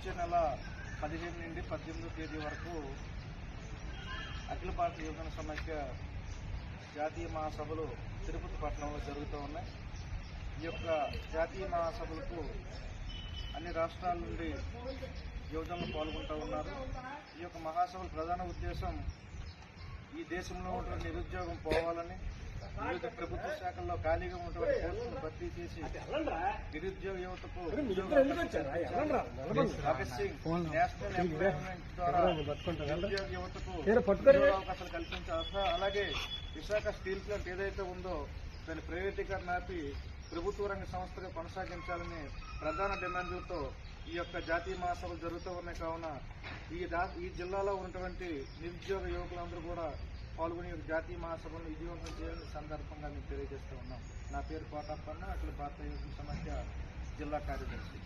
వచ్చే నెల 15 నుండి 18వ తేదీ వరకు అఖిల భారత యువజన సమైక్య జాతీయ మహాసభలు తిరుపతి పట్టణంలో జరుగుతూ ఉన్నాయి. ఈ యొక్క జాతీయ మహాసభలకు అన్ని రాష్ట్రాల నుండి యువజనులు పాల్గొంటూ ఉన్నారు. ఈ యొక్క మహాసభల ప్రధాన ఉద్దేశం ఈ దేశంలో ఉన్న నిరుద్యోగం పోవాలని, వివిధ ప్రభుత్వ శాఖల్లో ఖాళీగా ఉన్నటువంటి పోస్టులను భర్తీ చేసి నిరుద్యోగ యువతకు భగత్ సింగ్ నేషనల్ ఎంప్లాయ్మెంట్ ద్వారా నిరుద్యోగ యువతకు అవకాశాలు కల్పించాలి. అలాగే విశాఖ స్టీల్ ప్లాంట్ ఏదైతే ఉందో దాని ప్రైవేటీకరణ ఆపి ప్రభుత్వ రంగ సంస్థగా కొనసాగించాలని ప్రధాన డిమాండ్లతో ఈ యొక్క జాతీయ మహాసభలు జరుగుతూ ఉన్నాయి. కావున ఈ జిల్లాలో ఉన్నటువంటి నిరుద్యోగ యువకులందరూ కూడా పాల్గొని జాతీయ మహాసభలను విజయవంతం చేయాలని సందర్భంగా మేము తెలియజేస్తూ ఉన్నాం. నా పేరు కోటప్పన్న, అఖిల భారత యువజన సమైక్య జిల్లా కార్యదర్శి.